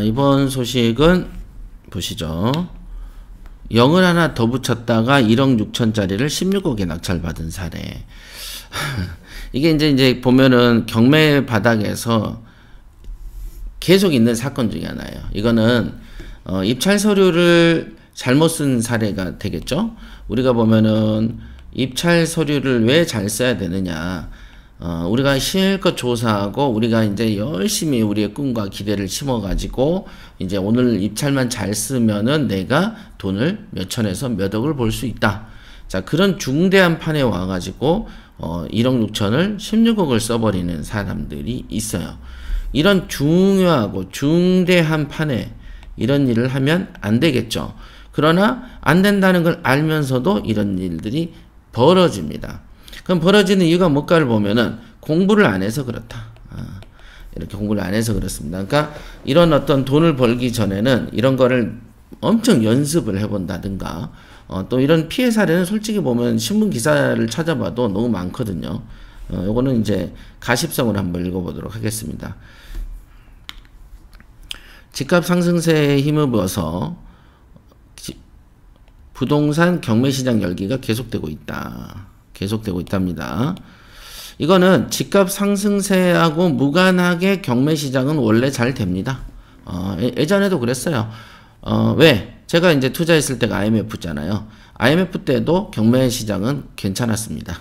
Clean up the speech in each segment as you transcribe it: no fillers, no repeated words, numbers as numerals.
이번 소식은 보시죠. 0을 하나 더 붙였다가 1억 6천짜리를 16억에 낙찰받은 사례. 이게 이제 보면은 경매 바닥에서 계속 있는 사건 중에 하나예요. 이거는 입찰 서류를 잘못 쓴 사례가 되겠죠. 우리가 보면은 입찰 서류를 왜 잘 써야 되느냐. 우리가 실컷 조사하고 우리가 이제 열심히 우리의 꿈과 기대를 심어가지고 이제 오늘 입찰만 잘 쓰면은 내가 돈을 몇 천에서 몇 억을 벌 수 있다. 자, 그런 중대한 판에 와가지고 1억 6천을 16억을 써버리는 사람들이 있어요. 이런 중요하고 중대한 판에 이런 일을 하면 안 되겠죠. 그러나 안 된다는 걸 알면서도 이런 일들이 벌어집니다. 그럼 벌어지는 이유가 뭘까를 보면은 공부를 안 해서 그렇다. 이렇게 공부를 안 해서 그렇습니다. 그러니까 이런 어떤 돈을 벌기 전에는 이런 거를 엄청 연습을 해본다든가 또 이런 피해 사례는 솔직히 보면 신문 기사를 찾아봐도 너무 많거든요. 요거는 이제 가십성을 한번 읽어보도록 하겠습니다. 집값 상승세에 힘입어서 부동산 경매시장 열기가 계속되고 있답니다. 이거는 집값 상승세하고 무관하게 경매시장은 원래 잘 됩니다. 예전에도 그랬어요. 왜? 제가 이제 투자했을 때가 IMF잖아요. IMF 때도 경매시장은 괜찮았습니다.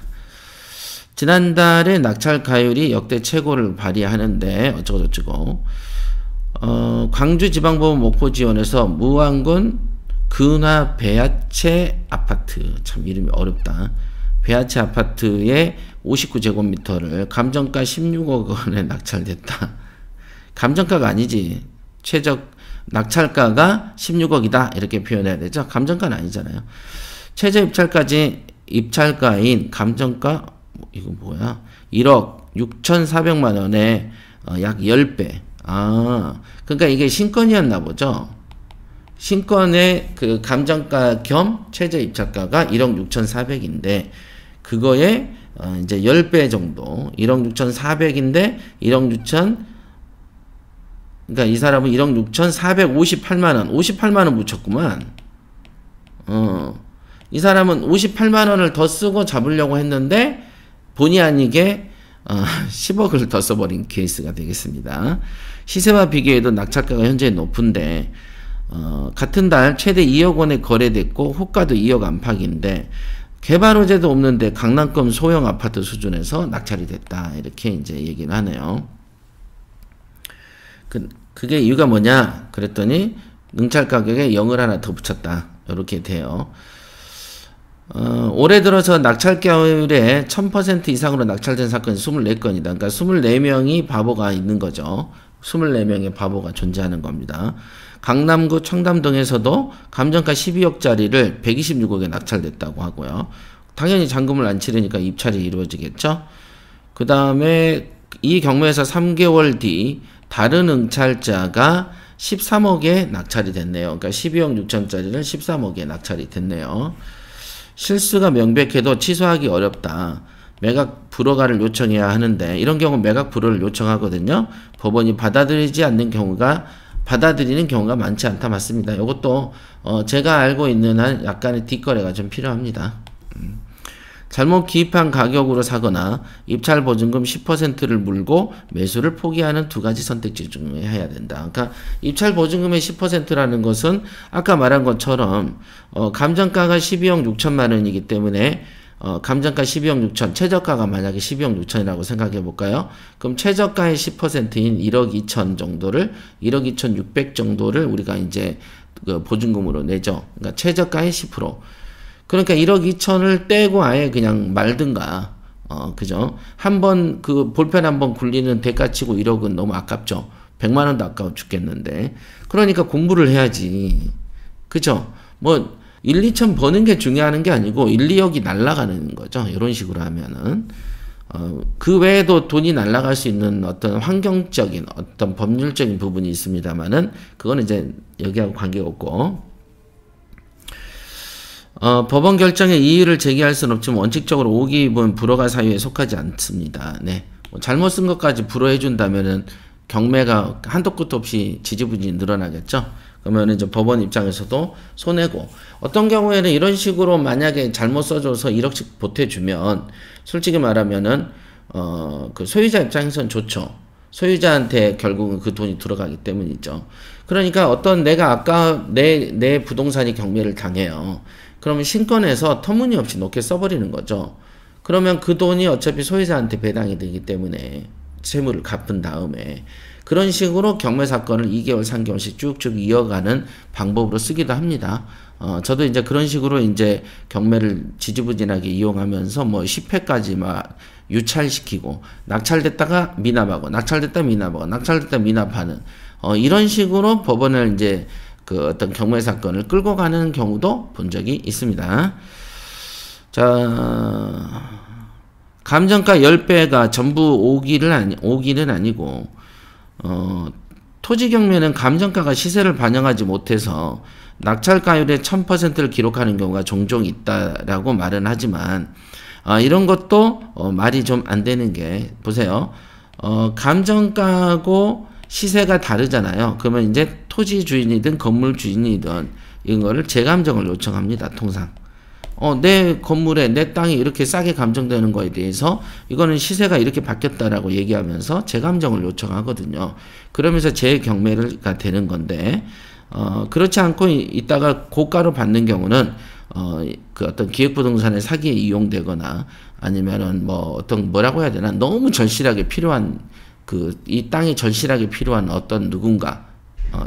지난달에 낙찰 가율이 역대 최고를 발휘하는데 어쩌고저쩌고 광주지방법원 목포지원에서 무안군 근화 배야채 아파트, 참 이름이 어렵다. 배야채 아파트의 59제곱미터를 감정가 16억 원에 낙찰됐다. 감정가가 아니지. 최적 낙찰가가 16억이다. 이렇게 표현해야 되죠. 감정가는 아니잖아요. 최저 입찰가인 감정가 이거 뭐야? 1억 6,400만 원에 약 10배. 그러니까 이게 신건이었나 보죠. 신건의 그 감정가 겸 최저 입찰가가 1억 6,400인데 그거에 이제 10배 정도 1억 6,400인데 1억 6천 그러니까 이 사람은 1억 6,458만 원 58만 원 묻혔구만. 이 사람은 58만 원을 더 쓰고 잡으려고 했는데 본의 아니게 10억을 더 써버린 케이스가 되겠습니다. 시세와 비교해도 낙찰가가 현재 높은데 같은 달 최대 2억 원에 거래됐고 호가도 2억 안팎인데 개발 호재도 없는데 강남권 소형 아파트 수준에서 낙찰이 됐다. 이렇게 이제 얘기를 하네요. 그게 이유가 뭐냐? 그랬더니 응찰 가격에 0을 하나 더 붙였다. 이렇게 돼요. 올해 들어서 낙찰 가율에 1000% 이상으로 낙찰된 사건이 24건이다. 그러니까 24명이 바보가 있는 거죠. 24명의 바보가 존재하는 겁니다. 강남구 청담동에서도 감정가 12억짜리를 126억에 낙찰됐다고 하고요. 당연히 잔금을 안 치르니까 입찰이 이루어지겠죠. 그 다음에 이 경매에서 3개월 뒤 다른 응찰자가 13억에 낙찰이 됐네요. 그러니까 12억 6천짜리를 13억에 낙찰이 됐네요. 실수가 명백해도 취소하기 어렵다. 매각 불허가를 요청해야 하는데 이런 경우 매각 불허를 요청하거든요. 법원이 받아들이는 경우가 많지 않다. 맞습니다. 이것도 제가 알고 있는 한 약간의 뒷거래가 좀 필요합니다. 잘못 기입한 가격으로 사거나 입찰 보증금 10%를 물고 매수를 포기하는 두 가지 선택지 중에 해야 된다. 그러니까 입찰 보증금의 10%라는 것은 아까 말한 것처럼 감정가가 12억 6천만 원이기 때문에 감정가 12억 6천, 최저가가 만약에 12억 6천이라고 생각해 볼까요? 그럼 최저가의 10%인 1억 2천 정도를 1억 2천 6백 정도를 우리가 이제 그 보증금으로 내죠. 그러니까 최저가의 10%. 그러니까 1억 2천을 떼고 아예 그냥 말든가, 그죠? 한번 그 볼펜 한번 굴리는 대가치고 1억은 너무 아깝죠. 100만 원도 아까워 죽겠는데. 그러니까 공부를 해야지. 그죠? 뭐 1, 2천 버는 게 중요한 게 아니고 1, 2억이 날아가는 거죠. 이런 식으로 하면은. 그 외에도 돈이 날아갈 수 있는 어떤 환경적인 어떤 법률적인 부분이 있습니다만은 그거는 이제 여기하고 관계가 없고. 법원 결정에 이의를 제기할 수는 없지만 원칙적으로 오기입은 불허가 사유에 속하지 않습니다. 네. 뭐 잘못 쓴 것까지 불허해 준다면은 경매가 한도 끝도 없이 지지부진히 늘어나겠죠. 그러면 이제 법원 입장에서도 손해고, 어떤 경우에는 이런 식으로 만약에 잘못 써줘서 1억씩 보태주면 솔직히 말하면은 그 소유자 입장에선 좋죠. 소유자한테 결국은 그 돈이 들어가기 때문이죠. 그러니까 어떤 내가 아까 내 부동산이 경매를 당해요. 그러면 신권에서 터무니없이 높게 써버리는 거죠. 그러면 그 돈이 어차피 소유자한테 배당이 되기 때문에 세무를 갚은 다음에 그런 식으로 경매 사건을 2개월, 3개월씩 쭉쭉 이어가는 방법으로 쓰기도 합니다. 저도 이제 그런 식으로 이제 경매를 지지부진하게 이용하면서 뭐 10회까지 막 유찰시키고, 낙찰됐다가 미납하고, 낙찰됐다 미납하고, 낙찰됐다 미납하는, 이런 식으로 법원을 이제 그 어떤 경매 사건을 끌고 가는 경우도 본 적이 있습니다. 자, 감정가 10배가 전부 오기는 아니고, 토지 경매는 감정가가 시세를 반영하지 못해서 낙찰가율의 1000%를 기록하는 경우가 종종 있다라고 말은 하지만, 이런 것도 말이 좀 안 되는 게, 보세요. 감정가하고 시세가 다르잖아요. 그러면 이제 토지 주인이든 건물 주인이든 이거를 재감정을 요청합니다. 통상. 내 건물에 내 땅이 이렇게 싸게 감정되는 거에 대해서 이거는 시세가 이렇게 바뀌었다라고 얘기하면서 재감정을 요청하거든요. 그러면서 재경매가 되는 건데, 그렇지 않고 있다가 고가로 받는 경우는 그 어떤 기획부동산의 사기에 이용되거나 아니면은 뭐 어떤 뭐라고 해야 되나, 너무 절실하게 필요한 이 땅이 절실하게 필요한 어떤 누군가,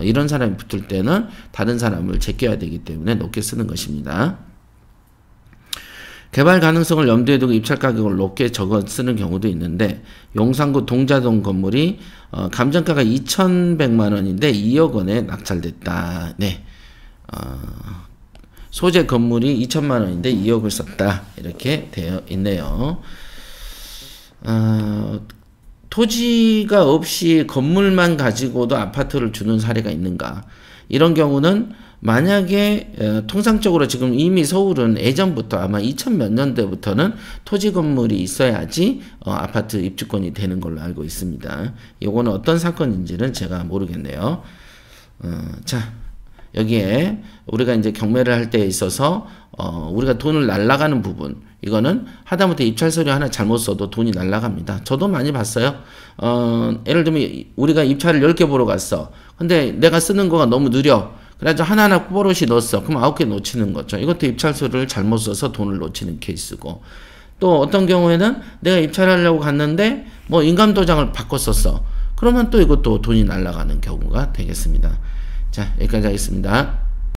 이런 사람이 붙을 때는 다른 사람을 제껴야 되기 때문에 높게 쓰는 것입니다. 개발 가능성을 염두에 두고 입찰 가격을 높게 적어 쓰는 경우도 있는데, 용산구 동자동 건물이 감정가가 2,100만 원인데 2억 원에 낙찰됐다. 네. 소재 건물이 2천만 원인데 2억을 썼다. 이렇게 되어 있네요. 토지가 없이 건물만 가지고도 아파트를 주는 사례가 있는가? 이런 경우는 만약에 통상적으로 지금 이미 서울은 예전부터 아마 2000 몇 년대부터는 토지 건물이 있어야지 아파트 입주권이 되는 걸로 알고 있습니다. 요거는 어떤 사건인지는 제가 모르겠네요. 자, 여기에 우리가 이제 경매를 할 때 있어서 우리가 돈을 날라가는 부분, 이거는 하다못해 입찰 서류 하나 잘못 써도 돈이 날라갑니다. 저도 많이 봤어요. 예를 들면 우리가 입찰을 10개 보러 갔어. 근데 내가 쓰는 거가 너무 느려. 그래가지고 하나하나 뽀롯이 넣었어. 그럼 9개 놓치는 거죠. 이것도 입찰 서류를 잘못 써서 돈을 놓치는 케이스고, 또 어떤 경우에는 내가 입찰하려고 갔는데 뭐 인감도장을 바꿨었어. 그러면 또 이것도 돈이 날라가는 경우가 되겠습니다. 자, 여기까지 하겠습니다.